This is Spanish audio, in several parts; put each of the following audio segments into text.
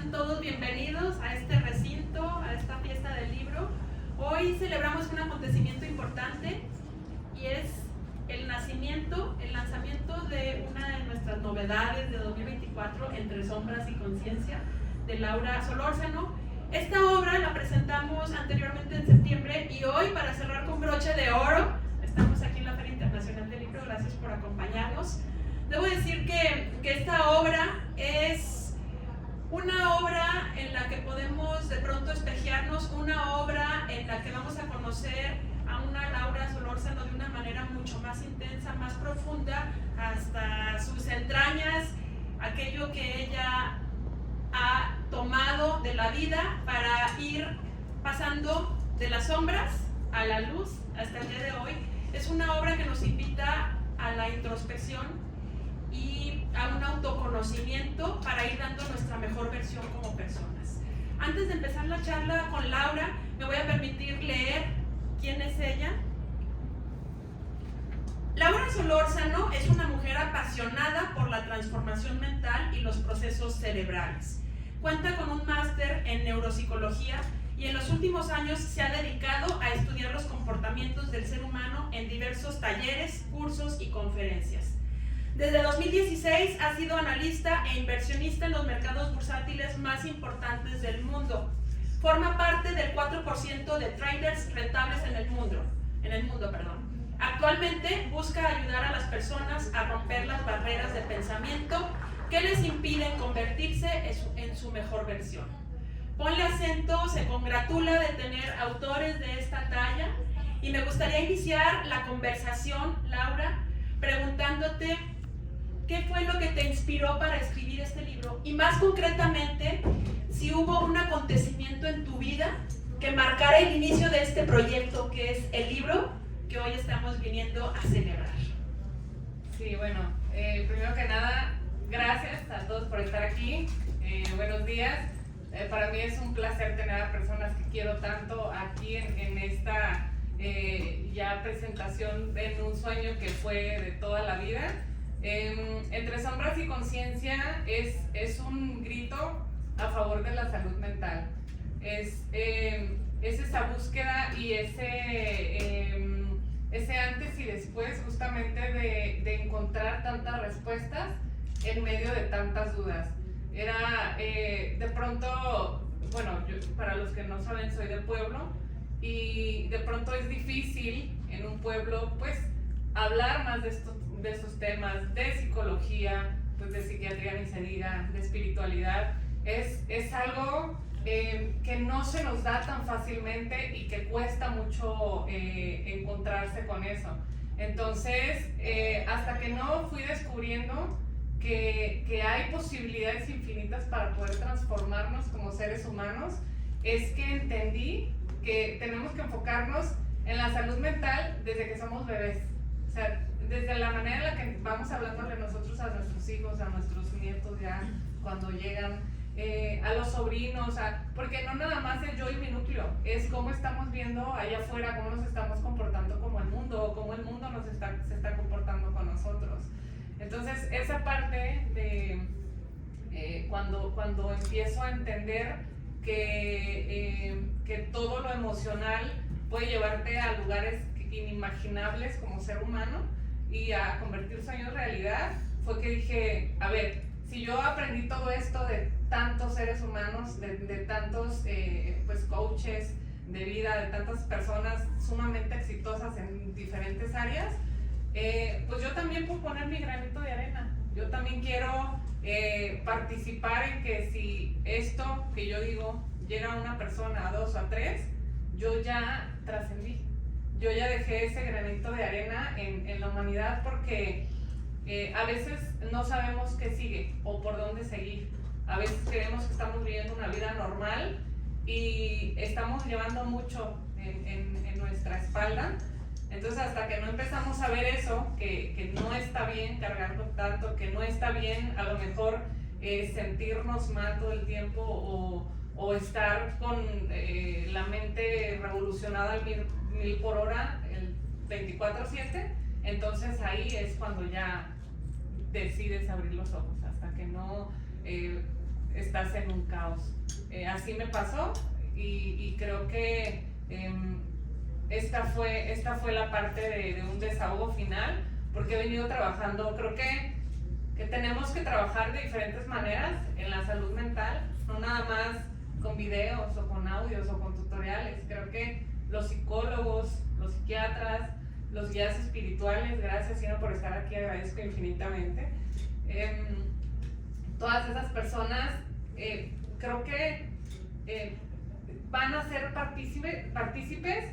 Sean todos bienvenidos a este recinto, a esta fiesta del libro. Hoy celebramos un acontecimiento importante y es el lanzamiento de una de nuestras novedades de 2024, Entre Sombras y Conciencia, de Laura Solórzano. Esta obra la presentamos anteriormente en septiembre y hoy, para cerrar con broche de oro, estamos aquí en la Feria Internacional del Libro. Gracias por acompañarnos. Debo decir que esta obra es una obra en la que podemos de pronto espejearnos, una obra en la que vamos a conocer a una Laura Solórzano de una manera mucho más intensa, más profunda, hasta sus entrañas, aquello que ella ha tomado de la vida para ir pasando de las sombras a la luz hasta el día de hoy. Es una obra que nos invita a la introspección y a un autoconocimiento para ir dando nuestra mejor versión como personas. Antes de empezar la charla con Laura, me voy a permitir leer quién es ella. Laura Solórzano es una mujer apasionada por la transformación mental y los procesos cerebrales. Cuenta con un máster en neuropsicología y en los últimos años se ha dedicado a estudiar los comportamientos del ser humano en diversos talleres, cursos y conferencias. Desde 2016 ha sido analista e inversionista en los mercados bursátiles más importantes del mundo. Forma parte del 4% de traders rentables en el mundo. Actualmente busca ayudar a las personas a romper las barreras de pensamiento que les impiden convertirse en su mejor versión. Ponle acento, se congratula de tener autores de esta talla y me gustaría iniciar la conversación, Laura, preguntándote ¿qué fue lo que te inspiró para escribir este libro? Y más concretamente, si hubo un acontecimiento en tu vida que marcara el inicio de este proyecto, que es el libro que hoy estamos viniendo a celebrar. Sí, bueno, primero que nada, gracias a todos por estar aquí. Buenos días. Para mí es un placer tener a personas que quiero tanto aquí en esta ya presentación en un sueño que fue de toda la vida. Entre Sombras y Conciencia es un grito a favor de la salud mental. Es esa búsqueda y ese antes y después justamente de encontrar tantas respuestas en medio de tantas dudas. Era de pronto, bueno, yo, para los que no saben, soy de pueblo y de pronto es difícil en un pueblo pues hablar más de estos temas, de psicología, pues de psiquiatría ni se diga, de espiritualidad. Es algo que no se nos da tan fácilmente y que cuesta mucho encontrarse con eso. Entonces, hasta que no fui descubriendo que hay posibilidades infinitas para poder transformarnos como seres humanos, es que entendí que tenemos que enfocarnos en la salud mental desde que somos bebés. O sea, desde la manera en la que vamos hablándole nosotros a nuestros hijos, a nuestros nietos ya cuando llegan, a los sobrinos, porque no nada más es yo y mi núcleo, es cómo estamos viendo allá afuera, cómo nos estamos comportando como el mundo, o cómo el mundo se está comportando con nosotros. Entonces, esa parte de cuando empiezo a entender que todo lo emocional puede llevarte a lugares inimaginables como ser humano y a convertir sueños en realidad, fue que dije, a ver, si yo aprendí todo esto de tantos seres humanos, de tantos pues coaches de vida, de tantas personas sumamente exitosas en diferentes áreas, pues yo también puedo poner mi granito de arena. Yo también quiero participar en que si esto que yo digo llega a una persona, a dos o a tres, yo ya trascendí. Yo ya dejé ese granito de arena en la humanidad porque a veces no sabemos qué sigue o por dónde seguir. A veces creemos que estamos viviendo una vida normal y estamos llevando mucho en nuestra espalda. Entonces, hasta que no empezamos a ver eso, que no está bien cargar con tanto, que no está bien a lo mejor sentirnos mal todo el tiempo o estar con la mente revolucionada al 1000 por hora, el 24/7, entonces ahí es cuando ya decides abrir los ojos. Hasta que no estás en un caos. Así me pasó y creo que esta fue la parte de un desahogo final, porque he venido trabajando, creo que tenemos que trabajar de diferentes maneras en la salud mental, no nada más con videos o con audios o con tutoriales. Creo que los psicólogos, los psiquiatras, los guías espirituales, gracias Sino por estar aquí, agradezco infinitamente. Todas esas personas creo que van a ser partícipes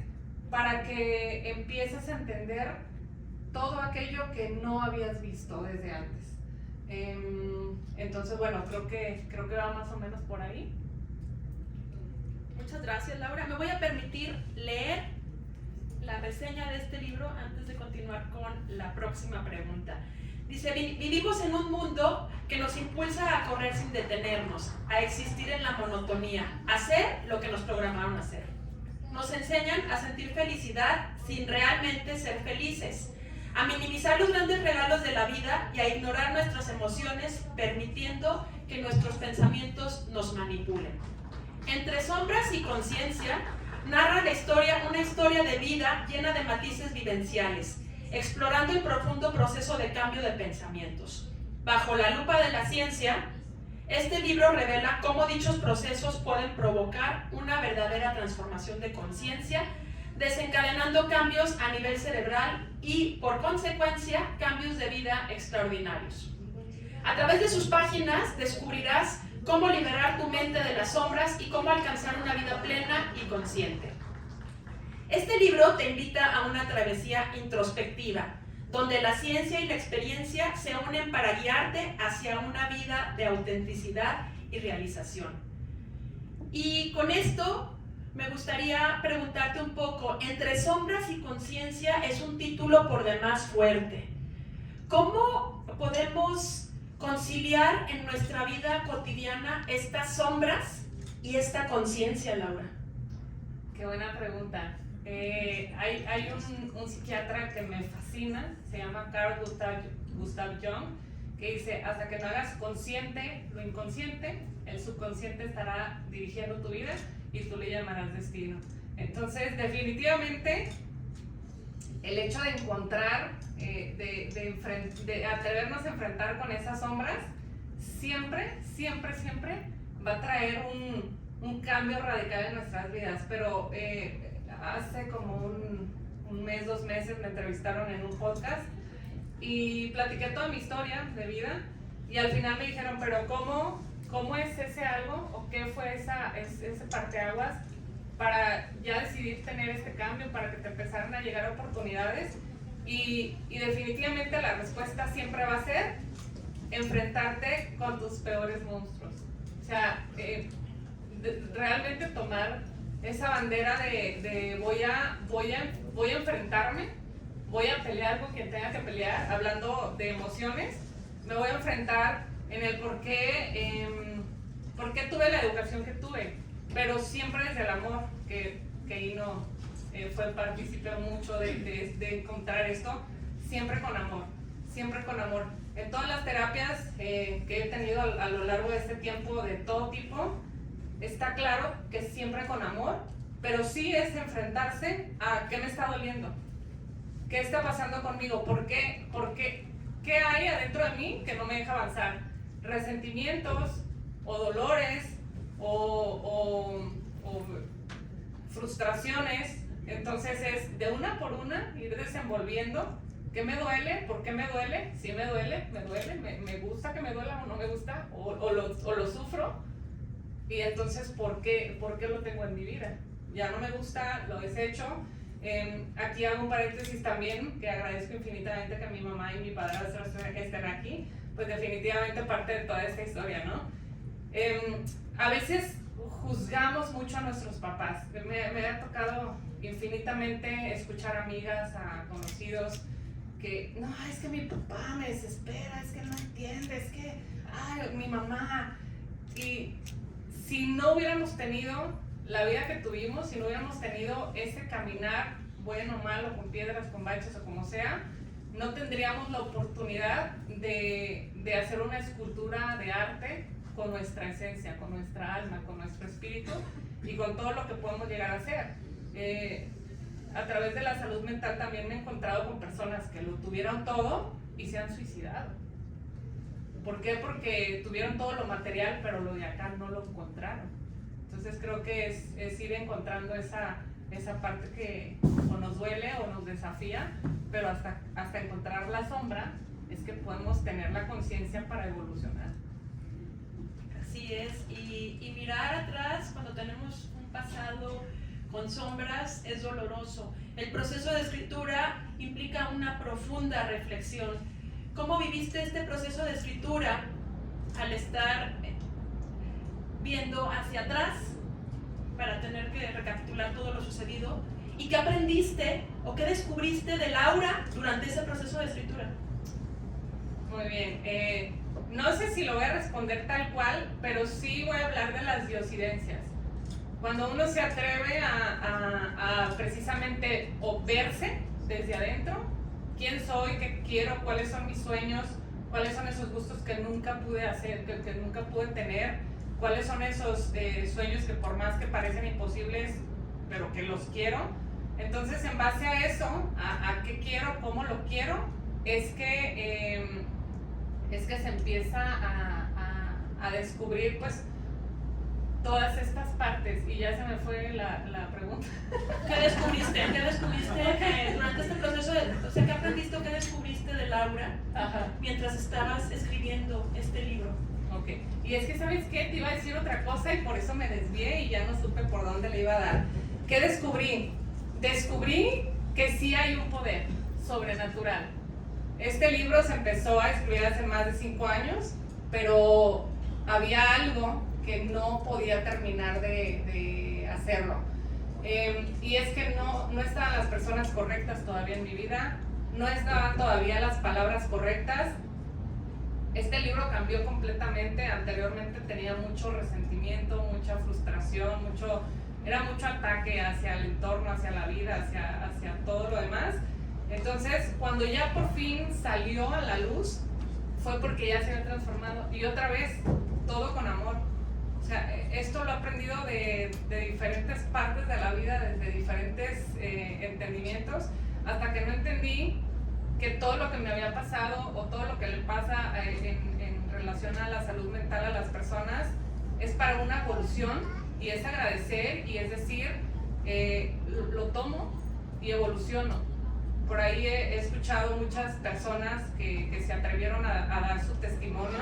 para que empieces a entender todo aquello que no habías visto desde antes. Entonces, bueno, creo que va más o menos por ahí. Muchas gracias, Laura. Me voy a permitir leer la reseña de este libro antes de continuar con la próxima pregunta. Dice: vivimos en un mundo que nos impulsa a correr sin detenernos, a existir en la monotonía, a hacer lo que nos programaron a hacer. Nos enseñan a sentir felicidad sin realmente ser felices, a minimizar los grandes regalos de la vida y a ignorar nuestras emociones, permitiendo que nuestros pensamientos nos manipulen. Entre sombras y conciencia, narra una historia de vida llena de matices vivenciales, explorando el profundo proceso de cambio de pensamientos. Bajo la lupa de la ciencia, este libro revela cómo dichos procesos pueden provocar una verdadera transformación de conciencia, desencadenando cambios a nivel cerebral y, por consecuencia, cambios de vida extraordinarios. A través de sus páginas descubrirás cómo liberar tu mente de las sombras y cómo alcanzar una vida plena y consciente. Este libro te invita a una travesía introspectiva, donde la ciencia y la experiencia se unen para guiarte hacia una vida de autenticidad y realización. Y con esto me gustaría preguntarte un poco: Entre sombras y conciencia es un título por demás fuerte. ¿Cómo podemos conciliar en nuestra vida cotidiana estas sombras y esta conciencia, Laura? Qué buena pregunta. Hay un psiquiatra que me fascina, se llama Carl Gustav Jung, que dice: hasta que no hagas consciente lo inconsciente, el subconsciente estará dirigiendo tu vida y tú le llamarás destino. Entonces, definitivamente, el hecho de encontrar, de atrevernos a enfrentar con esas sombras, siempre va a traer un cambio radical en nuestras vidas. Pero hace como un mes, 2 meses me entrevistaron en un podcast y platiqué toda mi historia de vida y al final me dijeron: pero ¿cómo es ese algo o qué fue ese parteaguas para ya decidir tener este cambio, para que te empezaran a llegar oportunidades? Y definitivamente la respuesta siempre va a ser enfrentarte con tus peores monstruos. O sea, realmente tomar esa bandera de voy a enfrentarme, voy a pelear con quien tenga que pelear, hablando de emociones, me voy a enfrentar en el por qué tuve la educación que tuve, pero siempre desde el amor, que Ino fue partícipe mucho de encontrar esto, siempre con amor. En todas las terapias que he tenido a lo largo de este tiempo, de todo tipo, está claro que siempre con amor, pero sí es enfrentarse a qué me está doliendo, qué está pasando conmigo, por qué, qué hay adentro de mí que no me deja avanzar, resentimientos o dolores o frustraciones. Entonces es de una por una ir desenvolviendo qué me duele, por qué me duele, si me duele, me gusta que me duela o no me gusta, o lo sufro. Y entonces, ¿por qué lo tengo en mi vida? Ya no me gusta, lo desecho. Aquí hago un paréntesis también, que agradezco infinitamente que mi mamá y mi padrastro estén aquí, pues definitivamente parte de toda esta historia, ¿no? A veces juzgamos mucho a nuestros papás. Me ha tocado infinitamente escuchar amigas, a conocidos, que no, es que mi papá me desespera, es que no entiende, es que, ay, mi mamá. Y si no hubiéramos tenido la vida que tuvimos, si no hubiéramos tenido ese caminar, bueno o malo, con piedras, con baches o como sea, no tendríamos la oportunidad de hacer una escultura de arte con nuestra esencia, con nuestra alma, con nuestro espíritu y con todo lo que podemos llegar a ser. A través de la salud mental también me he encontrado con personas que lo tuvieron todo y se han suicidado. ¿Por qué? Porque tuvieron todo lo material, pero lo de acá no lo encontraron. Entonces creo que es ir encontrando esa parte que o nos duele o nos desafía, pero hasta encontrar la sombra es que podemos tener la conciencia para evolucionar. Así es, y mirar atrás cuando tenemos un pasado con sombras es doloroso. El proceso de escritura implica una profunda reflexión. ¿Cómo viviste este proceso de escritura al estar viendo hacia atrás para tener que recapitular todo lo sucedido? ¿Y qué aprendiste o qué descubriste de Laura durante ese proceso de escritura? Muy bien, no sé si lo voy a responder tal cual, pero sí voy a hablar de las diosidencias. Cuando uno se atreve a precisamente o verse desde adentro, quién soy, qué quiero, cuáles son mis sueños, cuáles son esos gustos que nunca pude hacer, que nunca pude tener, cuáles son esos sueños que por más que parecen imposibles, pero que los quiero. Entonces, en base a eso, a qué quiero, cómo lo quiero, es que se empieza a descubrir pues todas estas partes. Y ya se me fue la pregunta. ¿Qué descubriste? Durante este proceso? O sea, ¿qué aprendiste o qué descubriste de Laura mientras estabas escribiendo este libro? Ok, y es que ¿sabes qué? Te iba a decir otra cosa y por eso me desvié y ya no supe por dónde le iba a dar. ¿Qué descubrí? Descubrí que sí hay un poder sobrenatural. Este libro se empezó a escribir hace más de 5 años, pero había algo que no podía terminar de hacerlo. Y es que no estaban las personas correctas todavía en mi vida, no estaban todavía las palabras correctas. Este libro cambió completamente. Anteriormente tenía mucho resentimiento, mucha frustración, era mucho ataque hacia el entorno, hacia la vida, hacia todo lo demás. Entonces, cuando ya por fin salió a la luz, fue porque ya se había transformado. Y otra vez, todo con amor. O sea, esto lo he aprendido de diferentes partes de la vida, desde diferentes entendimientos, hasta que no entendí que todo lo que me había pasado o todo lo que le pasa en relación a la salud mental a las personas es para una evolución y es agradecer y es decir, lo tomo y evoluciono. Por ahí he escuchado muchas personas que se atrevieron a dar su testimonio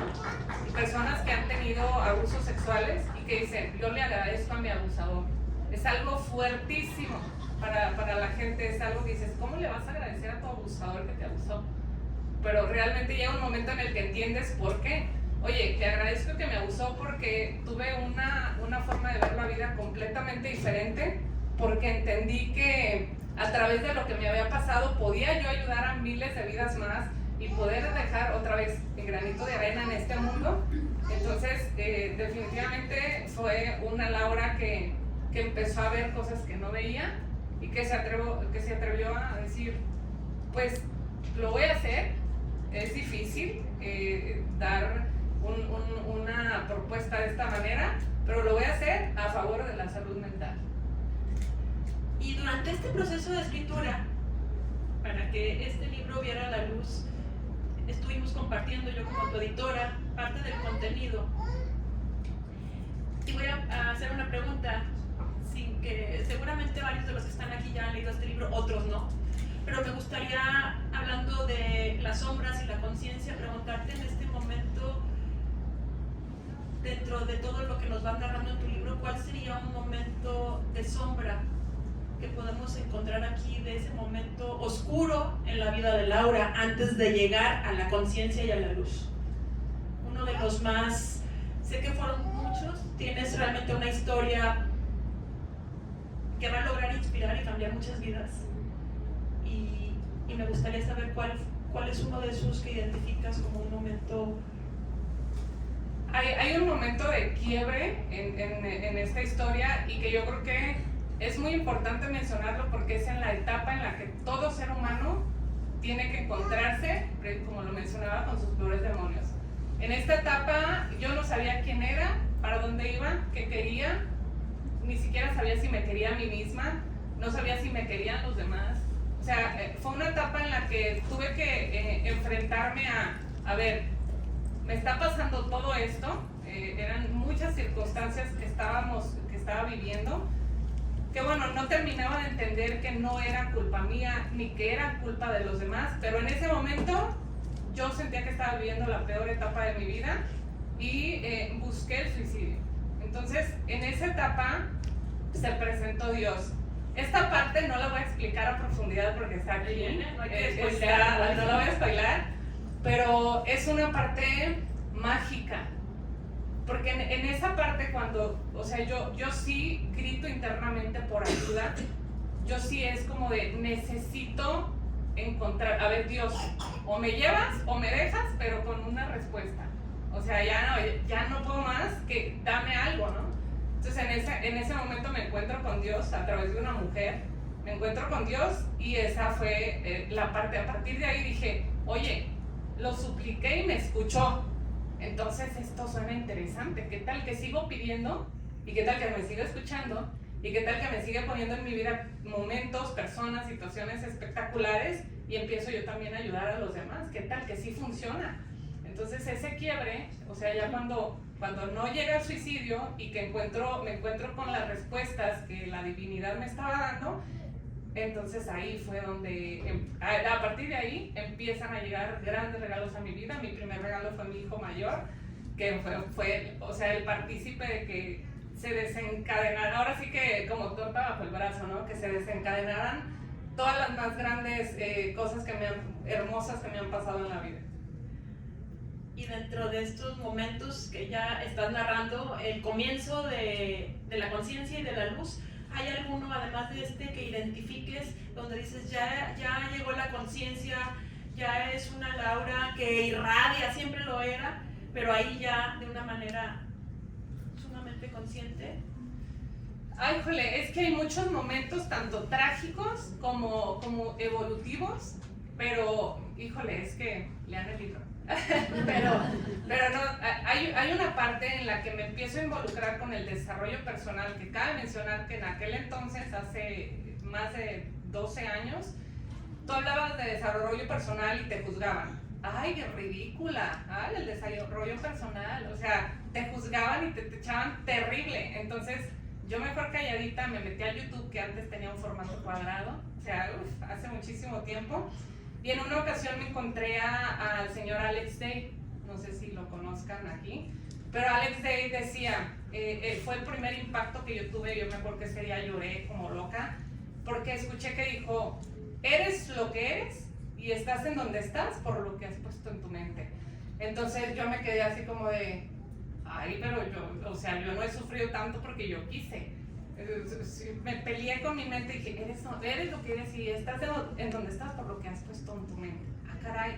y personas que han tenido abusos sexuales y que dicen, yo le agradezco a mi abusador. Es algo fuertísimo para la gente, es algo que dices, ¿cómo le vas a agradecer a tu abusador que te abusó? Pero realmente llega un momento en el que entiendes por qué. Oye, te agradezco que me abusó porque tuve una forma de ver la vida completamente diferente, porque entendí que a través de lo que me había pasado podía yo ayudar a miles de vidas más y poder dejar otra vez el granito de arena en este mundo. Entonces, definitivamente fue una Laura que empezó a ver cosas que no veía y que se atrevió a decir, pues lo voy a hacer, es difícil dar una propuesta de esta manera, pero lo voy a hacer a favor de la salud mental. Y durante este proceso de escritura, para que este libro viera la luz, estuvimos compartiendo yo como tu editora parte del contenido. Y voy a hacer una pregunta, sin que seguramente varios de los que están aquí ya han leído este libro, otros no. Pero me gustaría, hablando de las sombras y la conciencia, preguntarte en este momento, dentro de todo lo que nos van narrando en tu libro, ¿cuál sería un momento de sombra que podemos encontrar aquí de ese momento oscuro en la vida de Laura antes de llegar a la conciencia y a la luz? Uno de los más, sé que fueron muchos, tienes realmente una historia que va a lograr inspirar y cambiar muchas vidas. Y me gustaría saber cuál es uno de esos que identificas como un momento. Hay un momento de quiebre en esta historia y que yo creo que es muy importante mencionarlo porque es en la etapa en la que todo ser humano tiene que encontrarse, como lo mencionaba, con sus peores demonios. En esta etapa yo no sabía quién era, para dónde iba, qué quería, ni siquiera sabía si me quería a mí misma, no sabía si me querían los demás. O sea, fue una etapa en la que tuve que enfrentarme a ver, me está pasando todo esto, eran muchas circunstancias que estaba viviendo, que bueno, no terminaba de entender que no era culpa mía, ni que era culpa de los demás, pero en ese momento yo sentía que estaba viviendo la peor etapa de mi vida y busqué el suicidio. Entonces, en esa etapa se presentó Dios. Esta parte no la voy a explicar a profundidad porque está aquí, no la voy a spoilar, pero es una parte mágica. Porque en esa parte cuando, o sea, yo sí grito internamente por ayuda, yo sí es como de necesito encontrar, a ver Dios, o me llevas o me dejas, pero con una respuesta. O sea, ya no puedo más, que dame algo, ¿no? Entonces en ese momento me encuentro con Dios a través de una mujer, me encuentro con Dios y esa fue la parte, a partir de ahí dije, oye, lo supliqué y me escuchó. Entonces esto suena interesante, ¿qué tal que sigo pidiendo? ¿Y qué tal que me sigue escuchando? ¿Y qué tal que me sigue poniendo en mi vida momentos, personas, situaciones espectaculares? Y empiezo yo también a ayudar a los demás, ¿qué tal que sí funciona? Entonces ese quiebre, o sea, ya cuando no llega el suicidio y que me encuentro con las respuestas que la divinidad me estaba dando, entonces ahí fue donde, a partir de ahí empiezan a llegar grandes regalos a mi vida. Mi primer regalo fue mi hijo mayor, que fue o sea, el partícipe de que se desencadenaran, ahora sí que como torta bajo el brazo, ¿no? Que se desencadenaran todas las más grandes cosas hermosas que me han pasado en la vida. Y dentro de estos momentos que ya estás narrando, el comienzo de la conciencia y de la luz, ¿hay alguno además de este que identifiques donde dices ya llegó la conciencia, ya es una Laura que irradia, siempre lo era, pero ahí ya de una manera sumamente consciente? Ay, jole, es que hay muchos momentos tanto trágicos como evolutivos, pero, híjole, es que lean el libro. pero no, hay una parte en la que me empiezo a involucrar con el desarrollo personal, que cabe mencionar que en aquel entonces, hace más de 12 años, tú hablabas de desarrollo personal y te juzgaban. Ay, qué ridícula, ay, el desarrollo personal, o sea, te juzgaban y te echaban terrible. Entonces yo mejor calladita me metí a YouTube, que antes tenía un formato cuadrado, o sea, hace muchísimo tiempo. Y en una ocasión me encontré al señor Alex Day, no sé si lo conozcan aquí, pero Alex Day decía, fue el primer impacto que yo tuve, yo me acuerdo que ese día lloré como loca, porque escuché que dijo, eres lo que eres y estás en donde estás por lo que has puesto en tu mente. Entonces yo me quedé así como de, ay, pero yo no he sufrido tanto porque yo quise. Me peleé con mi mente y dije, eres lo que eres y estás en donde estás por lo que has puesto en tu mente. Ah, caray,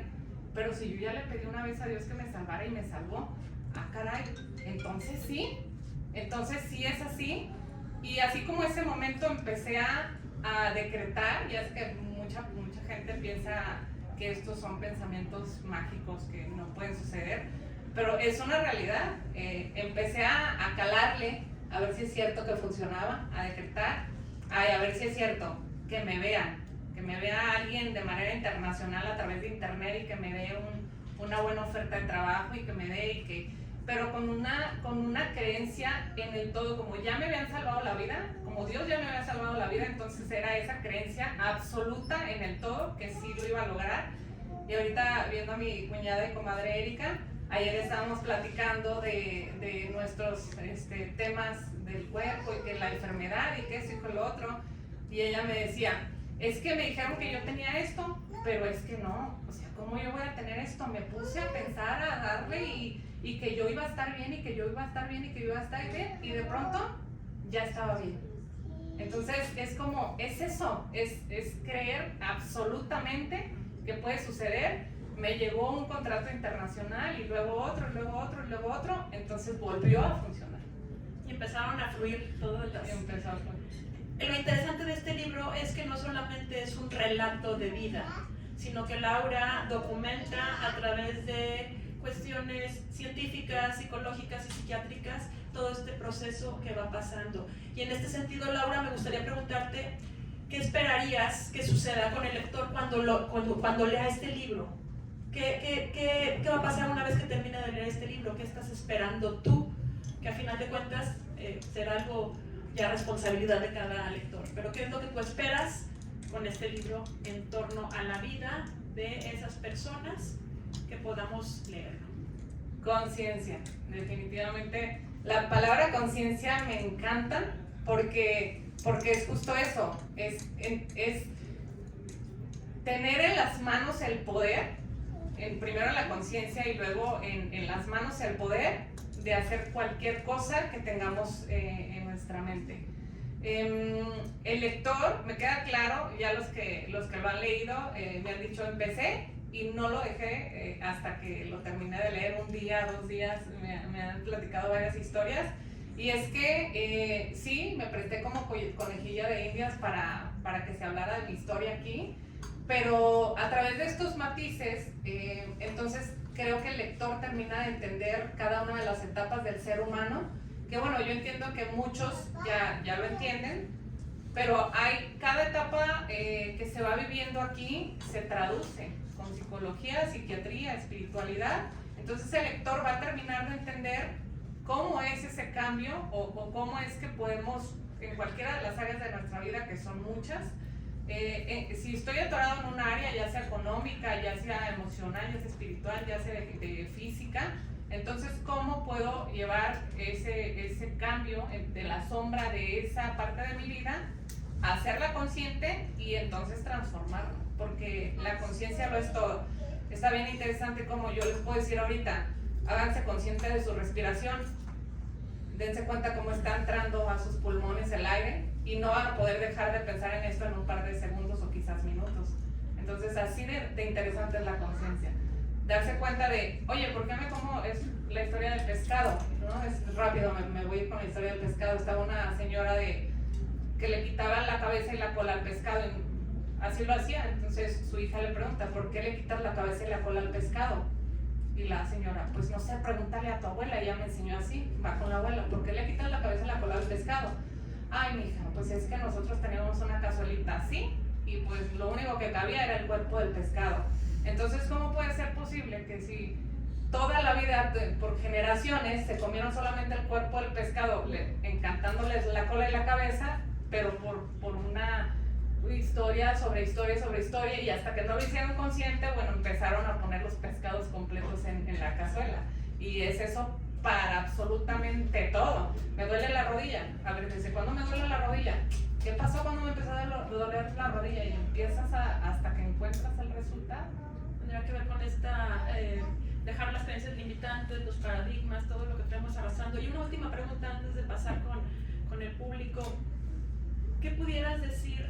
pero si yo ya le pedí una vez a Dios que me salvara y me salvó, ah, caray, entonces sí es así. Y así como ese momento empecé a decretar, ya es que mucha gente piensa que estos son pensamientos mágicos que no pueden suceder, pero es una realidad. Empecé a calarle, a ver si es cierto que funcionaba, a decretar, a ver si es cierto que me vea alguien de manera internacional a través de internet y que me dé una buena oferta de trabajo y que me dé pero con una creencia en el todo, como ya me habían salvado la vida, como Dios ya me había salvado la vida, entonces era esa creencia absoluta en el todo que sí lo iba a lograr. Y ahorita viendo a mi cuñada y comadre Erika, ayer estábamos platicando de nuestros temas del cuerpo y que la enfermedad y que eso y que lo otro, y ella me decía, es que me dijeron que yo tenía esto, pero es que no, o sea, ¿cómo yo voy a tener esto? Me puse a pensar, a darle y que yo iba a estar bien y que yo iba a estar bien y que yo iba a estar bien, y de pronto ya estaba bien. Entonces es eso, es creer absolutamente que puede suceder. Me llegó un contrato internacional y luego otro, y luego otro, y luego otro, entonces volvió a funcionar. Y empezaron a fluir todas las... Empezó a fluir. Lo interesante de este libro es que no solamente es un relato de vida, sino que Laura documenta a través de cuestiones científicas, psicológicas y psiquiátricas, todo este proceso que va pasando. Y en este sentido, Laura, me gustaría preguntarte, ¿qué esperarías que suceda con el lector cuando lea este libro? ¿Qué va a pasar una vez que termine de leer este libro? ¿Qué estás esperando tú? Que a final de cuentas será algo ya responsabilidad de cada lector. Pero ¿qué es lo que tú esperas con este libro en torno a la vida de esas personas que podamos leerlo? Conciencia, definitivamente. La palabra conciencia me encanta porque es justo eso, es tener en las manos el poder, primero la conciencia y luego en las manos el poder de hacer cualquier cosa que tengamos en nuestra mente. El lector, me queda claro, ya los que lo han leído me han dicho empecé y no lo dejé hasta que lo terminé de leer, un día, 2 días, me han platicado varias historias. Y es que sí, me presté como conejilla de indias para que se hablara de mi historia aquí, pero a través de estos matices, entonces creo que el lector termina de entender cada una de las etapas del ser humano, que bueno, yo entiendo que muchos ya lo entienden, pero cada etapa que se va viviendo aquí se traduce con psicología, psiquiatría, espiritualidad. Entonces el lector va a terminar de entender cómo es ese cambio o cómo es que podemos, en cualquiera de las áreas de nuestra vida, que son muchas, si estoy atorado en un área, ya sea económica, ya sea emocional, ya sea espiritual, ya sea de física, entonces cómo puedo llevar ese cambio de la sombra de esa parte de mi vida, hacerla consciente y entonces transformarla, porque la conciencia lo es todo. Está bien interesante como yo les puedo decir ahorita, háganse conscientes de su respiración, dense cuenta cómo está entrando a sus pulmones el aire y no van a poder dejar de pensar en esto en un par de segundos o quizás minutos. Entonces así de interesante es la conciencia. Darse cuenta de, oye, ¿por qué me como? Es la historia del pescado, ¿no? Es rápido, me voy a ir con la historia del pescado. Estaba una señora que le quitaban la cabeza y la cola al pescado, así lo hacía. Entonces su hija le pregunta, ¿por qué le quitas la cabeza y la cola al pescado? Y la señora, pues no sé, pregúntale a tu abuela, ella me enseñó así, va con la abuela, ¿por qué le quitas la cabeza y la cola al pescado? Ay, mija, pues es que nosotros teníamos una cazuelita así y pues lo único que cabía era el cuerpo del pescado. Entonces, ¿cómo puede ser posible que si toda la vida, por generaciones, se comieron solamente el cuerpo del pescado, encantándoles la cola y la cabeza, pero por una historia sobre historia sobre historia, y hasta que no lo hicieron consciente, bueno, empezaron a poner los pescados completos en la cazuela? Y es eso para absolutamente todo. Me duele la rodilla. A ver, ¿desde cuándo me duele la rodilla? ¿Qué pasó cuando me empezó a doler la rodilla? Y empiezas hasta que encuentras el resultado. Tendrá que ver con esta, dejar las creencias limitantes, los paradigmas, todo lo que estamos arrastrando. Y una última pregunta antes de pasar con el público. ¿Qué pudieras decir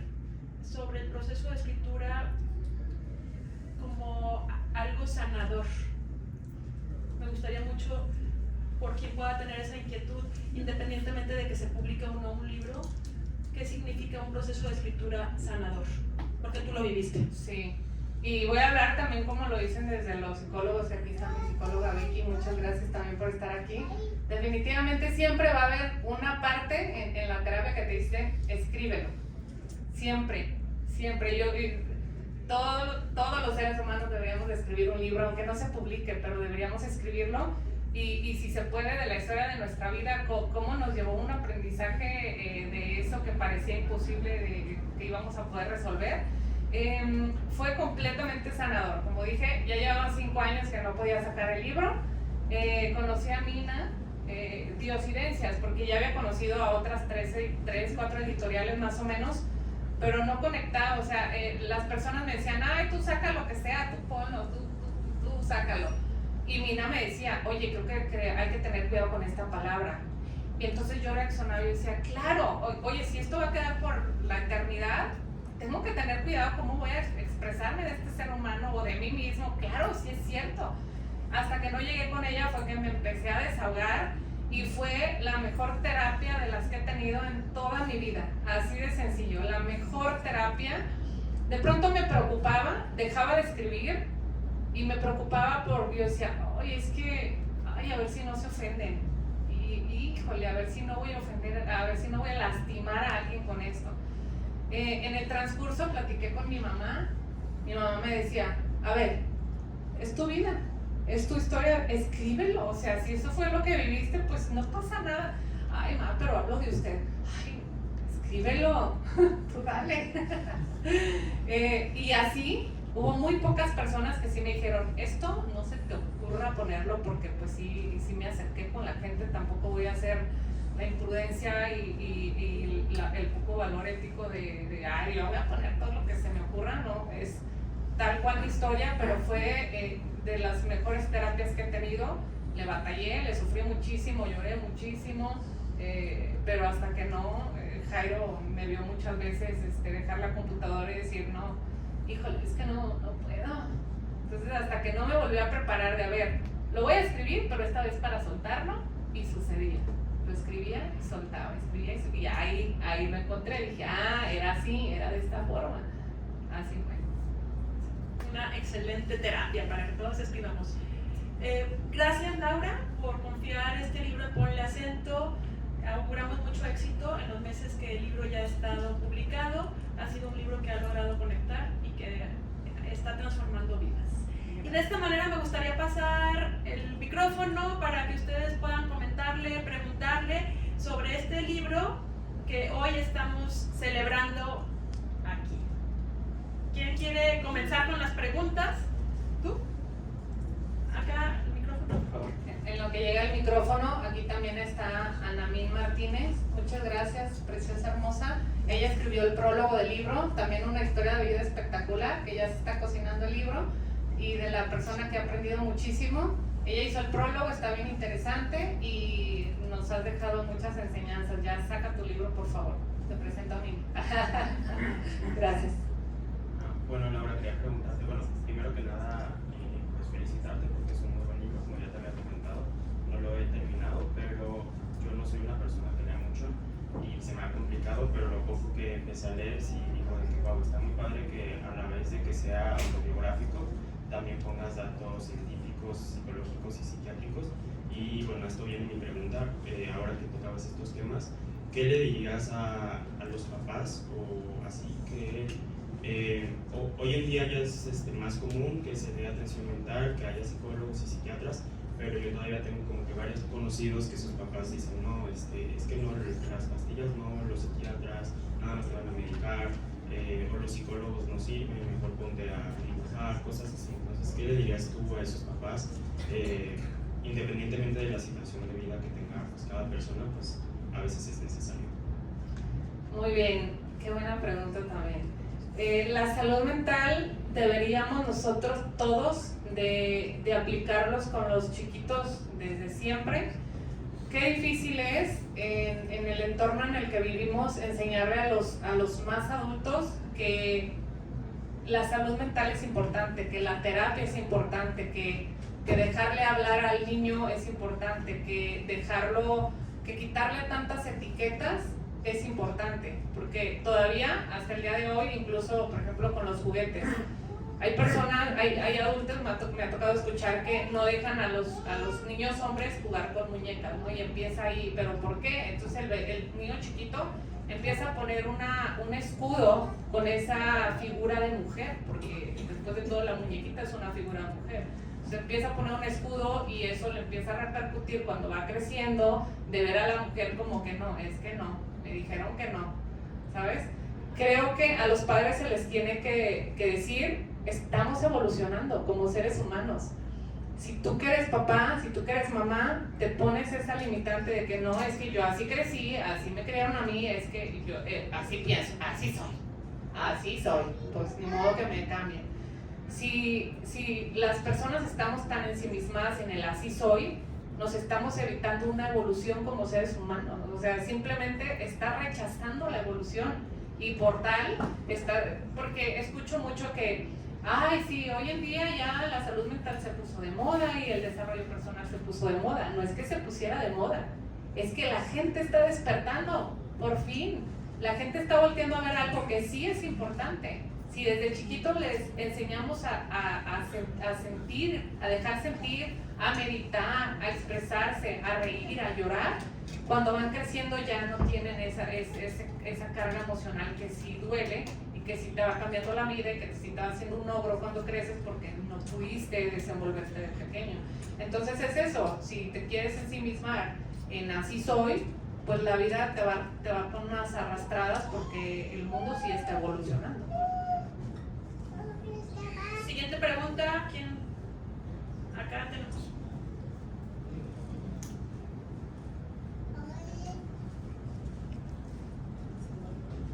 sobre el proceso de escritura como algo sanador? Me gustaría mucho, por quien pueda tener esa inquietud, independientemente de que se publique o no un libro, ¿qué significa un proceso de escritura sanador? Porque tú lo viviste. Sí, y voy a hablar también como lo dicen desde los psicólogos, que aquí está mi psicóloga Vicky, muchas gracias también por estar aquí. Definitivamente siempre va a haber una parte en la terapia que te dice, escríbelo. Siempre. Todos los seres humanos deberíamos de escribir un libro, aunque no se publique, pero deberíamos escribirlo. Y si se puede, de la historia de nuestra vida, cómo nos llevó un aprendizaje de eso que parecía imposible que íbamos a poder resolver. Fue completamente sanador. Como dije, ya llevaba 5 años que no podía sacar el libro. Conocí a Mina, Diosidencias, porque ya había conocido a otras 4 editoriales más o menos, pero no conectaba. O sea, las personas me decían, ay, tú saca lo que sea, tú ponlo, tú sácalo. Y Mina me decía, oye, creo que hay que tener cuidado con esta palabra. Y entonces yo reaccionaba y decía, claro, oye, si esto va a quedar por la eternidad, tengo que tener cuidado cómo voy a expresarme de este ser humano o de mí mismo. Claro, sí es cierto. Hasta que no llegué con ella fue que me empecé a desahogar y fue la mejor terapia de las que he tenido en toda mi vida. Así de sencillo, la mejor terapia. De pronto me preocupaba, dejaba de escribir y me preocupaba yo decía, oye, es que, ay, a ver si no se ofenden, y híjole, a ver si no voy a ofender, a ver si no voy a lastimar a alguien con esto. En el transcurso platiqué con mi mamá me decía, a ver, es tu vida, es tu historia, escríbelo, o sea, si eso fue lo que viviste, pues no pasa nada. Ay, ma, pero hablo de usted. Ay, escríbelo, tú dale. Y así hubo muy pocas personas que sí me dijeron, esto no se te ocurra ponerlo porque pues sí me acerqué con la gente, tampoco voy a hacer la imprudencia y el poco valor ético de ay, yo voy a poner todo lo que se me ocurra, no, es tal cual mi historia, pero fue de las mejores terapias que he tenido. Le batallé, le sufrí muchísimo, lloré muchísimo, pero hasta que no, Jairo me vio muchas veces dejar la computadora y decir, no, híjole, es que no puedo. Entonces hasta que no me volví a preparar de, a ver, lo voy a escribir, pero esta vez para soltarlo, y sucedía. Lo escribía y soltaba, y ahí lo encontré, dije, era así, era de esta forma, así fue. Una excelente terapia para que todos escribamos. Gracias, Laura, por confiar este libro en Ponle Acento. Auguramos mucho éxito en los meses que el libro ya ha estado publicado. Ha sido un libro que ha logrado conectar y que está transformando vidas. Y de esta manera me gustaría pasar el micrófono para que ustedes puedan comentarle, preguntarle sobre este libro que hoy estamos celebrando aquí. ¿Quién quiere comenzar con las preguntas? ¿Tú? Acá el micrófono, por favor. En lo que llega el micrófono, aquí también está Anamín Martínez. Muchas gracias, preciosa, hermosa. Ella escribió el prólogo del libro, también una historia de vida espectacular, que ya se está cocinando el libro, y de la persona que ha aprendido muchísimo. Ella hizo el prólogo, está bien interesante y nos has dejado muchas enseñanzas. Ya saca tu libro, por favor. Te presento a mí. Gracias. Bueno, Laura, quería preguntarte, bueno, primero que nada, pues felicitarte porque es un muy buen libro, como ya te había comentado. No lo he terminado, pero yo no soy una persona que lea mucho y se me ha complicado, pero lo poco que empecé a leer, sí digo de que wow, está muy padre que a la vez de que sea autobiográfico, también pongas datos científicos, psicológicos y psiquiátricos. Y bueno, esto viene mi pregunta, ahora que tocabas estos temas, ¿qué le dirías a los papás o así que hoy en día ya es más común que se dé atención mental, que haya psicólogos y psiquiatras, pero yo todavía tengo como que varios conocidos que sus papás dicen, no, es que no, las pastillas no, los psiquiatras nada más te van a medicar, o los psicólogos no sirven, mejor ponte a dibujar, cosas así. Entonces, ¿qué le dirías tú a esos papás? Independientemente de la situación de vida que tenga pues, cada persona, pues a veces es necesario. Muy bien, qué buena pregunta también. La salud mental deberíamos nosotros todos de aplicarlos con los chiquitos desde siempre. Qué difícil es en el entorno en el que vivimos enseñarle a los más adultos que la salud mental es importante, que la terapia es importante, que dejarle hablar al niño es importante, que quitarle tantas etiquetas es importante, porque todavía hasta el día de hoy, incluso por ejemplo con los juguetes, hay personas, hay adultos, me ha tocado escuchar que no dejan a los niños hombres jugar con muñecas, ¿no? Y empieza ahí, ¿pero por qué? Entonces el niño chiquito empieza a poner un escudo con esa figura de mujer, porque después de todo la muñequita es una figura de mujer. Se empieza a poner un escudo y eso le empieza a repercutir cuando va creciendo, de ver a la mujer como que no, es que no, me dijeron que no, ¿sabes? Creo que a los padres se les tiene que decir, estamos evolucionando como seres humanos. Si tú que eres papá, si tú que eres mamá, te pones esa limitante de que no, es que yo así crecí, así me criaron a mí, es que yo así pienso, así soy, pues ni modo que me cambien. Si las personas estamos tan ensimismadas en el así soy, nos estamos evitando una evolución como seres humanos. O sea, simplemente está rechazando la evolución y por tal, porque escucho mucho que, ay, sí, hoy en día ya la salud mental se puso de moda y el desarrollo personal se puso de moda. No es que se pusiera de moda, es que la gente está despertando, por fin. La gente está volteando a ver algo que sí es importante. Si desde chiquitos les enseñamos a sentir, a dejar sentir, a meditar, a expresarse, a reír, a llorar, cuando van creciendo ya no tienen esa carga emocional que sí duele y que sí te va cambiando la vida y que sí te va haciendo un ogro cuando creces porque no pudiste desenvolverte de pequeño. Entonces es eso, si te quieres ensimismar en así soy, pues la vida te va con unas arrastradas porque el mundo sí está evolucionando. Siguiente pregunta, ¿quién? Acá tenemos.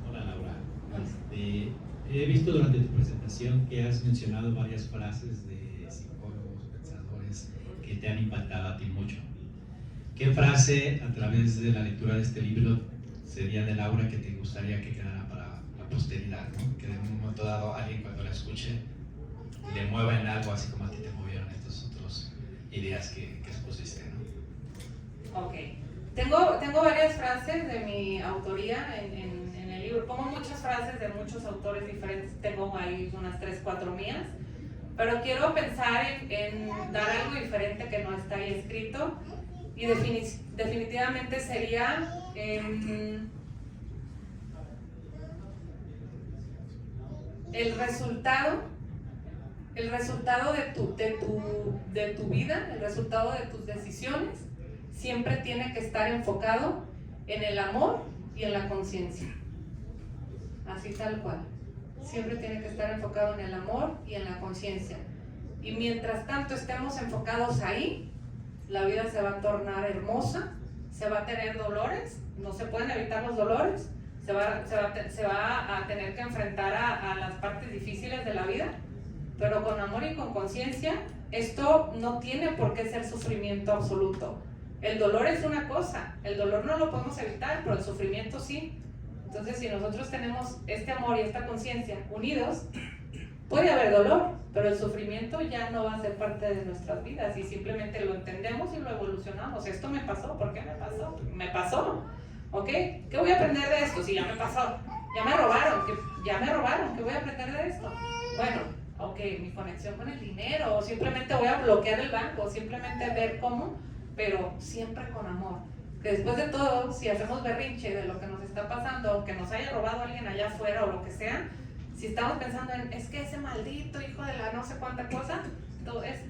Hola Laura, he visto durante tu presentación que has mencionado varias frases de psicólogos, pensadores que te han impactado a ti mucho. ¿Qué frase a través de la lectura de este libro sería de Laura que te gustaría que quedara para la posteridad, ¿no? Que de un momento dado alguien cuando la escuche le mueva en algo así como a ti te movieron estas otras ideas que expusiste, ¿no? Ok. Tengo varias frases de mi autoría en el libro. Pongo muchas frases de muchos autores diferentes. Tengo ahí unas 3, 4 mías. Pero quiero pensar en dar algo diferente que no está ahí escrito. Y definitivamente sería el resultado de tu vida, el resultado de tus decisiones, siempre tiene que estar enfocado en el amor y en la conciencia. Así tal cual. Siempre tiene que estar enfocado en el amor y en la conciencia. Y mientras tanto estemos enfocados ahí, la vida se va a tornar hermosa, se va a tener dolores, no se pueden evitar los dolores, se va a tener que enfrentar a las partes difíciles de la vida, pero con amor y con conciencia. Esto no tiene por qué ser sufrimiento absoluto. El dolor es una cosa, el dolor no lo podemos evitar, pero el sufrimiento sí. Entonces, si nosotros tenemos este amor y esta conciencia unidos, puede haber dolor, pero el sufrimiento ya no va a ser parte de nuestras vidas y simplemente lo entendemos y lo evolucionamos. Esto me pasó, ¿por qué me pasó? Me pasó, ¿ok? ¿Qué voy a aprender de esto? Si ya me pasó, ya me robaron, ¿qué voy a aprender de esto? Bueno, ok, mi conexión con el dinero, o simplemente voy a bloquear el banco, simplemente ver cómo, pero siempre con amor. Que después de todo, si hacemos berrinche de lo que nos está pasando, o que nos haya robado alguien allá afuera o lo que sea, si estamos pensando en, es que ese maldito hijo de la no sé cuánta cosa, es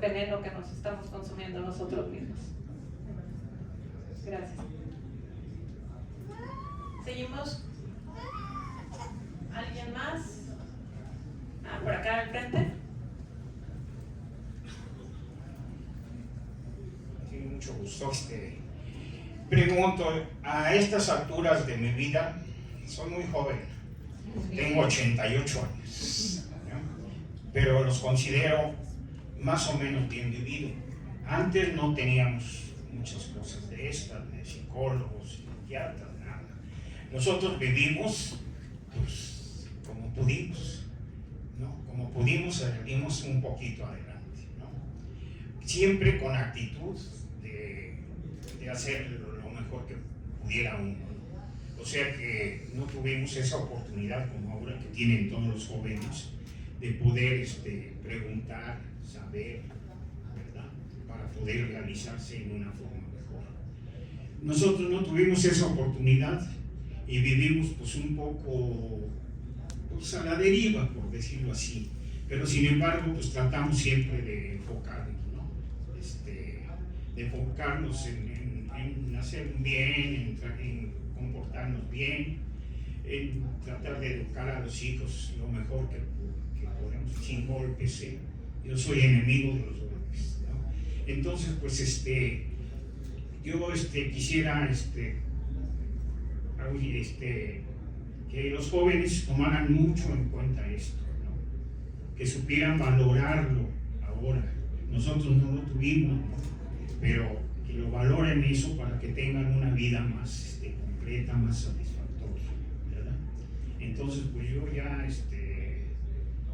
veneno que nos estamos consumiendo nosotros mismos. Gracias. Seguimos. ¿Alguien más? Por acá al frente. Sí, mucho gusto. Pregunto, a estas alturas de mi vida, soy muy joven, tengo 88 años, ¿no? Pero los considero más o menos bien vividos. Antes no teníamos muchas cosas de estas, de psicólogos, psiquiatras, nada. Nosotros vivimos pues, como pudimos, ¿no? Como pudimos salimos un poquito adelante, ¿no? Siempre con actitud de hacer lo mejor que pudiera uno. O sea que no tuvimos esa oportunidad como ahora que tienen todos los jóvenes de poder preguntar, saber, ¿verdad? Para poder realizarse en una forma mejor. Nosotros no tuvimos esa oportunidad y vivimos pues un poco pues, a la deriva, por decirlo así. Pero sin embargo pues tratamos siempre de enfocarnos, ¿no? De enfocarnos en hacer un bien, en comportarnos bien, en tratar de educar a los hijos lo mejor que podemos, sin golpes. Yo soy enemigo de los golpes, ¿no? Entonces, pues, yo quisiera que los jóvenes tomaran mucho en cuenta esto, ¿no? Que supieran valorarlo ahora. Nosotros no lo tuvimos, ¿no? Pero que lo valoren eso para que tengan una vida más completa, más satisfactoria, ¿verdad? Entonces, pues yo ya,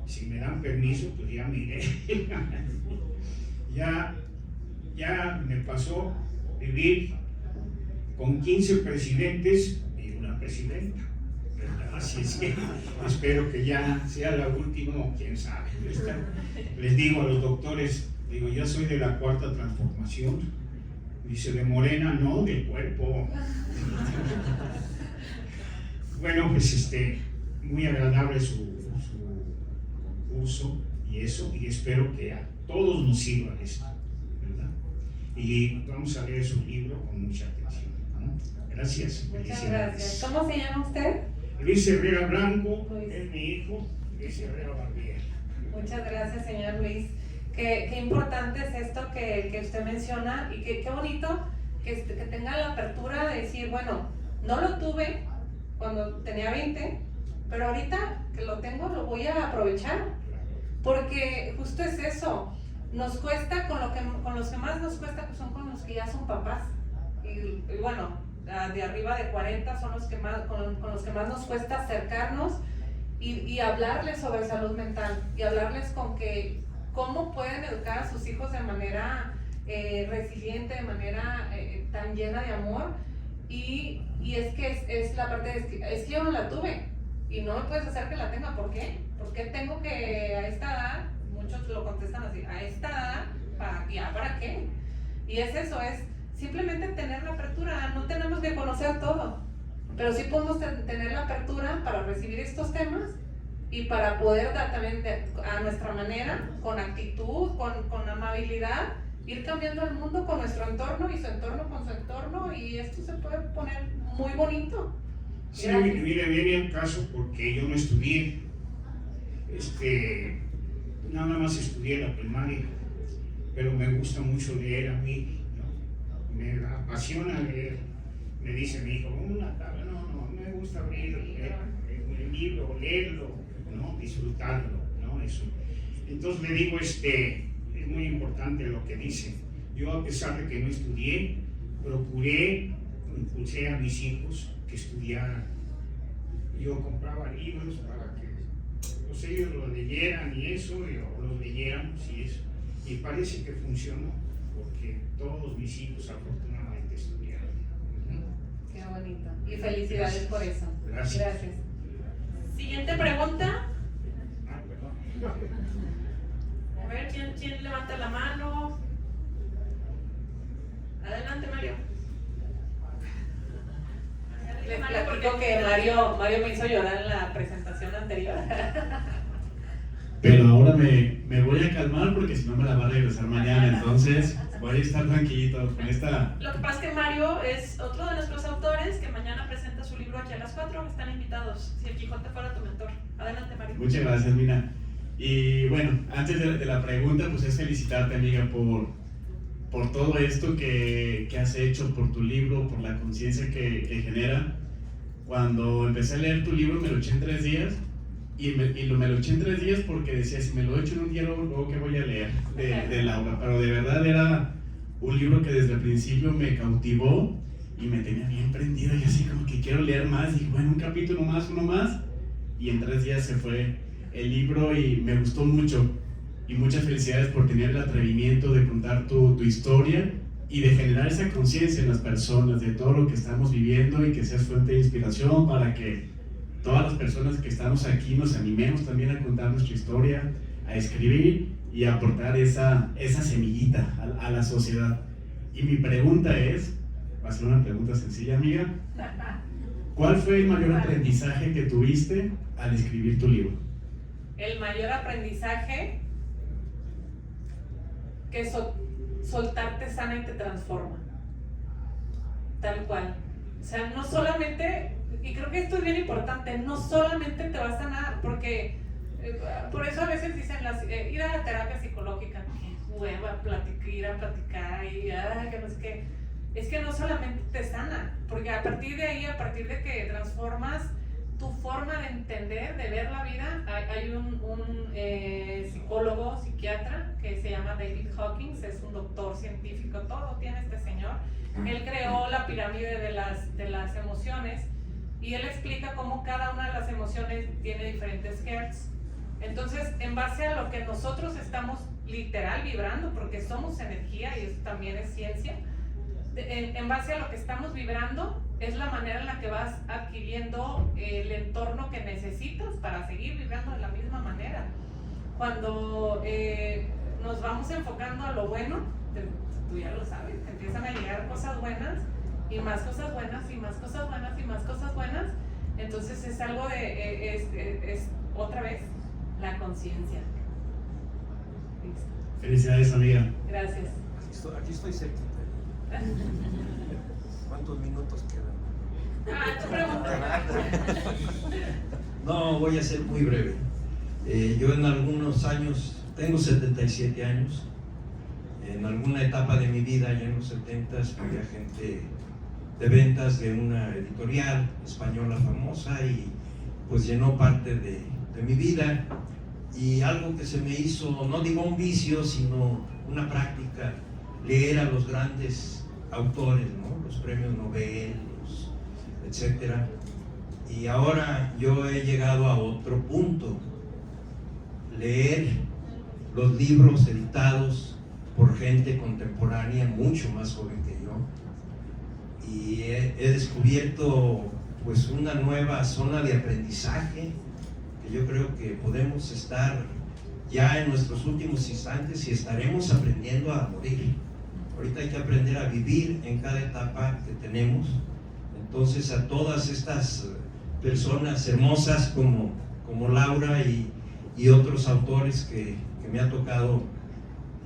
si me dan permiso, pues ya miré. ya me pasó vivir con 15 presidentes y una presidenta, ¿verdad? Así es que espero que ya sea la última, o quién sabe. Les digo a los doctores, Digo, ya soy de la cuarta transformación. Dice, de morena, no, del cuerpo. Bueno, pues muy agradable su uso y eso, y espero que a todos nos sirva esto, ¿verdad? Y vamos a leer su libro con mucha atención, ¿no? Gracias. Muchas gracias. ¿Cómo se llama usted? Luis Herrera Blanco, Luis. es mi hijo, Luis Herrera Barbier. Muchas gracias, señor Luis. Qué importante es esto que usted menciona y qué bonito que tenga la apertura de decir, bueno, no lo tuve cuando tenía 20, pero ahorita que lo tengo lo voy a aprovechar, porque justo es eso, nos cuesta, con los que más nos cuesta pues son con los que ya son papás, y bueno, de arriba de 40 son los que más, con los que más nos cuesta acercarnos y hablarles sobre salud mental, y hablarles con que cómo pueden educar a sus hijos de manera resiliente, de manera tan llena de amor. Y es que es la parte de, es que yo no la tuve y no me puedes hacer que la tenga. ¿Por qué? Porque tengo que a esta edad, muchos lo contestan así, a esta edad, ¿para qué? Y es eso, es simplemente tener la apertura. No tenemos que conocer todo, pero sí podemos tener la apertura para recibir estos temas y para poder dar también a nuestra manera, con actitud, con amabilidad, ir cambiando el mundo con nuestro entorno y su entorno con su entorno, y esto se puede poner muy bonito. Sí, mire, viene el caso porque yo no estudié, nada más estudié la primaria, pero me gusta mucho leer a mí, ¿no? Me apasiona leer. Me dice mi hijo, una tabla, no, me gusta abrir el libro, leerlo, ¿no? Disfrutarlo, ¿no? Eso. Entonces le digo, es muy importante lo que dice. Yo, a pesar de que no estudié, impulsé a mis hijos que estudiaran. Yo compraba libros para que ellos los leyeran y eso, o los leyéramos y eso. Y parece que funcionó, porque todos mis hijos afortunadamente estudiaron. Qué bonito. Y felicidades por eso. Gracias. Siguiente pregunta. Perdón. A ver, ¿quién levanta la mano? Adelante, Mario. Les platico que Mario me hizo llorar en la presentación anterior. Pero ahora me voy a calmar porque si no me la va a regresar mañana, entonces voy a estar tranquilito con esta... Lo que pasa es que Mario es otro de nuestros autores que mañana presenta su libro aquí a las 4. Están invitados, si el Quijote fuera tu mentor. Adelante, Mario. Muchas gracias, Mina. Y bueno, antes de la pregunta, pues es felicitarte, amiga, por todo esto que has hecho, por tu libro, por la conciencia que genera. Cuando empecé a leer tu libro me lo eché en 3 días, y me lo eché en 3 días porque decía, si me lo echo en un día, luego ¿qué voy a leer de Laura? Pero de verdad era un libro que desde el principio me cautivó y me tenía bien prendido, y así como que quiero leer más, y dije, bueno, un capítulo más, uno más, y en 3 días se fue el libro y me gustó mucho. Y muchas felicidades por tener el atrevimiento de contar tu historia y de generar esa conciencia en las personas de todo lo que estamos viviendo, y que seas fuente de inspiración para que todas las personas que estamos aquí nos animemos también a contar nuestra historia, a escribir y a aportar esa semillita a la sociedad. Y mi pregunta es, va a ser una pregunta sencilla, amiga, ¿cuál fue el mayor aprendizaje que tuviste al escribir tu libro? El mayor aprendizaje, que soltarte sana y te transforma, tal cual. O sea, no solamente, y creo que esto es bien importante, no solamente te va a sanar, porque por eso a veces dicen ir a la terapia psicológica, que hueva, ir a platicar y que no sé qué. Es que no solamente te sana, porque a partir de ahí, a partir de que transformas tu forma de entender, de ver la vida, hay un psicólogo, psiquiatra, que se llama David Hawkins, es un doctor científico, todo tiene este señor. Él creó la pirámide de las emociones, y él explica cómo cada una de las emociones tiene diferentes hertz. Entonces, en base a lo que nosotros estamos literal vibrando, porque somos energía y eso también es ciencia, en base a lo que estamos vibrando, es la manera en la que vas adquiriendo el entorno que necesitas para seguir vibrando de la misma manera. Cuando nos vamos enfocando a lo bueno, tú ya lo sabes, empiezan a llegar cosas buenas y más cosas buenas y más cosas buenas y más cosas buenas. Entonces es algo de, es otra vez la conciencia. Listo. Felicidades, amiga. Gracias. Aquí estoy cerquita. ¿Cuántos minutos quedan? Tu pregunta. No, voy a ser muy breve. Yo en algunos años, tengo 77 años, en alguna etapa de mi vida, ya en los 70s, fui agente de ventas de una editorial española famosa y pues llenó parte de mi vida. Y algo que se me hizo, no digo un vicio, sino una práctica, leer a los grandes autores, ¿no? Los premios Nobel, etcétera. Y ahora yo he llegado a otro punto, leer los libros editados por gente contemporánea mucho más joven que yo. Y he descubierto pues una nueva zona de aprendizaje que yo creo que podemos estar ya en nuestros últimos instantes y estaremos aprendiendo a morir. Ahorita hay que aprender a vivir en cada etapa que tenemos. Entonces a todas estas personas hermosas como Laura y otros autores que me ha tocado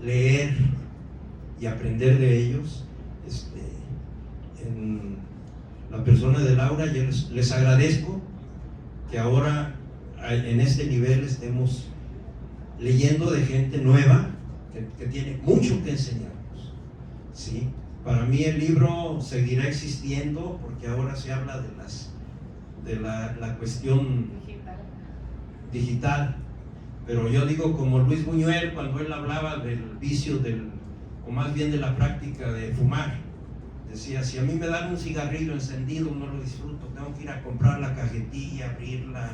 leer y aprender de ellos, en la persona de Laura, yo les agradezco que ahora en este nivel estemos leyendo de gente nueva que tiene mucho que enseñarnos, ¿sí? Para mí el libro seguirá existiendo porque ahora se habla de la cuestión digital, pero yo digo como Luis Buñuel cuando él hablaba del vicio o más bien de la práctica de fumar, decía, si a mí me dan un cigarrillo encendido no lo disfruto, tengo que ir a comprar la cajetilla, abrirla,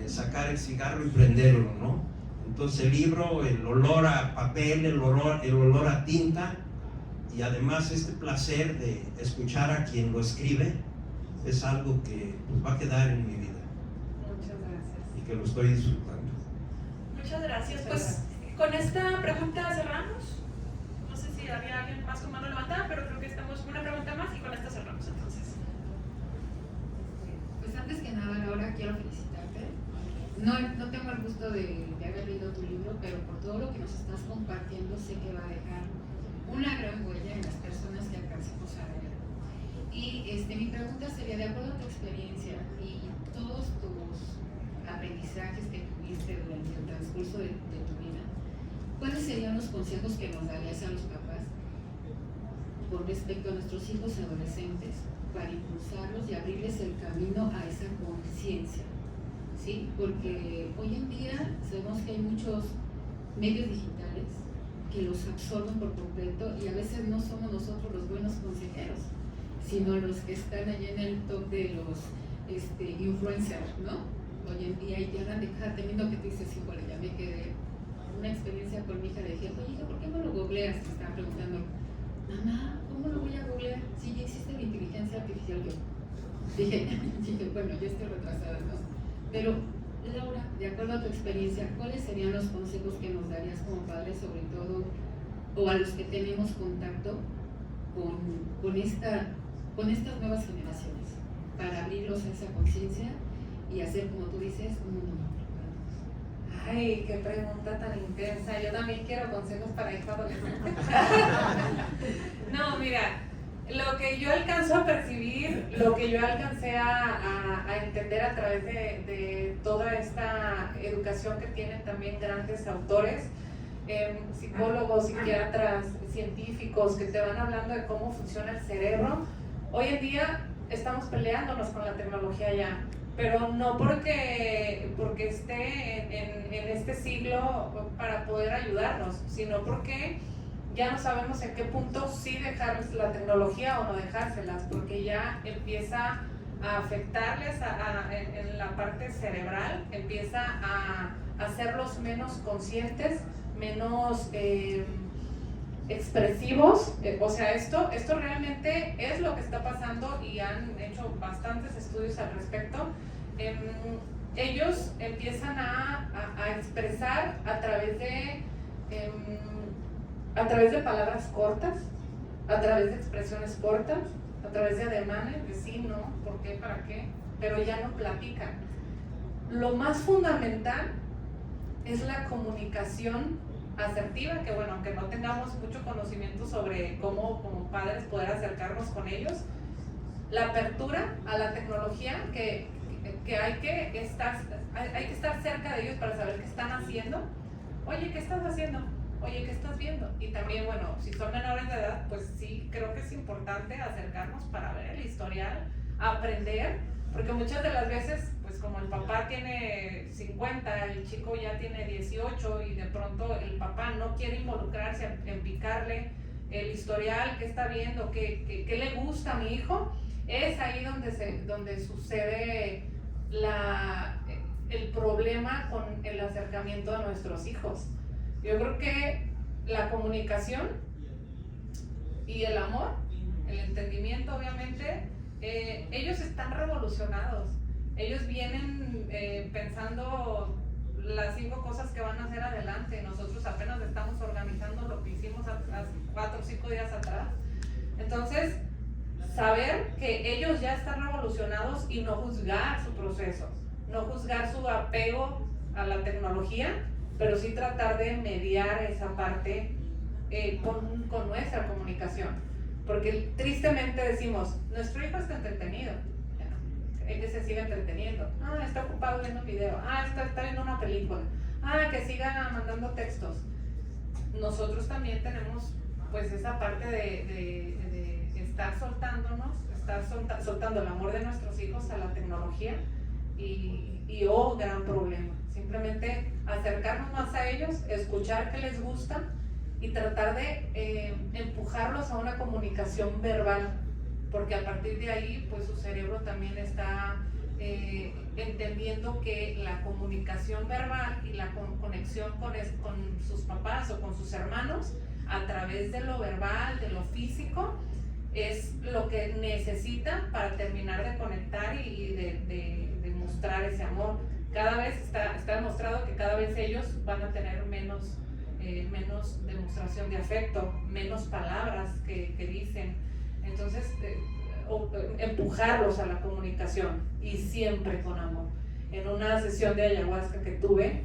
sacar el cigarro y prenderlo, ¿no? Entonces el libro, el olor a papel, el olor a tinta y además este placer de escuchar a quien lo escribe es algo que pues, va a quedar en mi vida. Muchas gracias. Y que lo estoy disfrutando. Muchas gracias. Pues con esta pregunta cerramos. No sé si había alguien más con mano levantada, pero creo que estamos con una pregunta más y con esta cerramos entonces. Pues antes que nada, Laura, quiero felicitarte. No tengo el gusto de haber leído tu libro, pero por todo lo que nos estás compartiendo sé que va a dejar una gran huella en las personas que alcancemos a ver. Y mi pregunta sería, de acuerdo a tu experiencia y todos tus aprendizajes que tuviste durante el transcurso de tu vida, ¿cuáles serían los consejos que nos darías a los papás con respecto a nuestros hijos adolescentes para impulsarlos y abrirles el camino a esa conciencia? ¿Sí? Porque hoy en día sabemos que hay muchos medios digitales que los absorben por completo y a veces no somos nosotros los buenos consejeros, sino los que están allí en el top de los influencers, ¿no? Hoy en día y ya teniendo que te dices, híjole, ya me quedé. Una experiencia con mi hija, le dije, oye, ¿por qué no lo googleas? Me estaba preguntando, mamá, ¿cómo lo voy a googlear? Si ya existe la inteligencia artificial. Yo dije, bueno, yo estoy retrasada, ¿no? Pero, Laura, de acuerdo a tu experiencia, ¿cuáles serían los consejos que nos darías como padres, sobre todo, o a los que tenemos contacto con estas nuevas generaciones, para abrirlos a esa conciencia y hacer, como tú dices, un mundo mejor? Ay, qué pregunta tan intensa. Yo también quiero consejos para hijos adolescentes. No, mira, lo que yo alcanzo a percibir, lo que yo alcancé a entender a través de toda esta educación que tienen también grandes autores, psicólogos, psiquiatras, científicos, que te van hablando de cómo funciona el cerebro. Hoy en día estamos peleándonos con la tecnología ya, pero no porque esté en este siglo para poder ayudarnos, sino porque ya no sabemos en qué punto sí dejarles la tecnología o no dejárselas, porque ya empieza a afectarles en la parte cerebral, empieza a hacerlos menos conscientes, menos expresivos. O sea, esto realmente es lo que está pasando y han hecho bastantes estudios al respecto. Ellos empiezan a expresar a través de a través de palabras cortas, a través de expresiones cortas, a través de ademanes, de sí, no, por qué, para qué, pero ya no platican. Lo más fundamental es la comunicación asertiva, que bueno, aunque no tengamos mucho conocimiento sobre cómo como padres poder acercarnos con ellos, la apertura a la tecnología, que hay que estar cerca de ellos para saber qué están haciendo. Oye, ¿qué estás haciendo? Oye, ¿qué estás viendo? Y también, bueno, si son menores de edad, pues sí, creo que es importante acercarnos para ver el historial, aprender, porque muchas de las veces, pues como el papá tiene 50, el chico ya tiene 18 y de pronto el papá no quiere involucrarse en picarle el historial, qué está viendo, qué le gusta a mi hijo, es ahí donde sucede el problema con el acercamiento a nuestros hijos. Yo creo que la comunicación y el amor, el entendimiento, obviamente, ellos están revolucionados. Ellos vienen pensando las 5 cosas que van a hacer adelante. Nosotros apenas estamos organizando lo que hicimos hace 4 o 5 días atrás. Entonces, saber que ellos ya están revolucionados y no juzgar su proceso, no juzgar su apego a la tecnología, pero sí tratar de mediar esa parte con nuestra comunicación. Porque tristemente decimos, nuestro hijo está entretenido, él se sigue entreteniendo, está ocupado viendo un video, está viendo una película, que siga mandando textos. Nosotros también tenemos pues esa parte de estar soltándonos, soltando el amor de nuestros hijos a la tecnología y gran problema. Simplemente acercarnos más a ellos, escuchar qué les gusta y tratar de empujarlos a una comunicación verbal, porque a partir de ahí pues su cerebro también está entendiendo que la comunicación verbal y la conexión con sus papás o con sus hermanos a través de lo verbal, de lo físico, es lo que necesita para terminar de conectar y de mostrar ese amor. Cada vez está demostrado que cada vez ellos van a tener menos demostración de afecto, menos palabras que dicen. Entonces, empujarlos a la comunicación y siempre con amor. En una sesión de ayahuasca que tuve,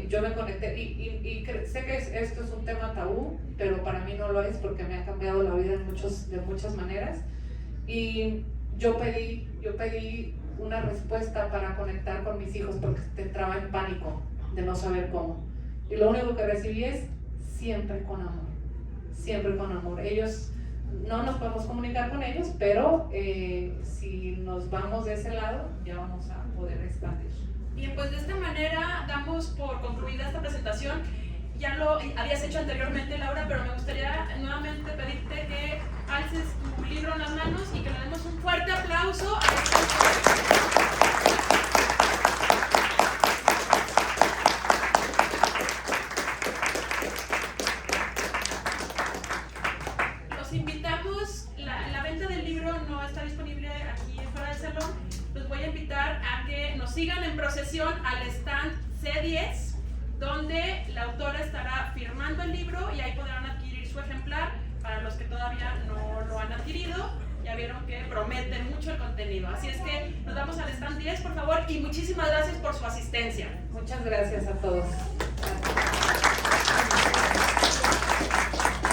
yo me conecté y sé que esto es un tema tabú, pero para mí no lo es porque me ha cambiado la vida de muchas maneras. Y yo pedí una respuesta para conectar con mis hijos porque entraba en pánico de no saber cómo. Y lo único que recibí es siempre con amor, siempre con amor. Ellos, no nos podemos comunicar con ellos, pero si nos vamos de ese lado, ya vamos a poder expandir. Bien, pues de esta manera damos por concluida esta presentación. Ya lo habías hecho anteriormente, Laura, pero me gustaría nuevamente pedirte que alces tu libro en las manos y que le demos un fuerte aplauso a Los invitamos, la venta del libro no está disponible aquí fuera del salón. Los voy a invitar a que nos sigan en procesión al stand C10, donde la autora estará firmando el libro y ahí podrán adquirir su ejemplar. Para los que todavía no lo han adquirido, ya vieron que prometen mucho el contenido. Así es que nos vamos al stand 10, por favor, y muchísimas gracias por su asistencia. Muchas gracias a todos.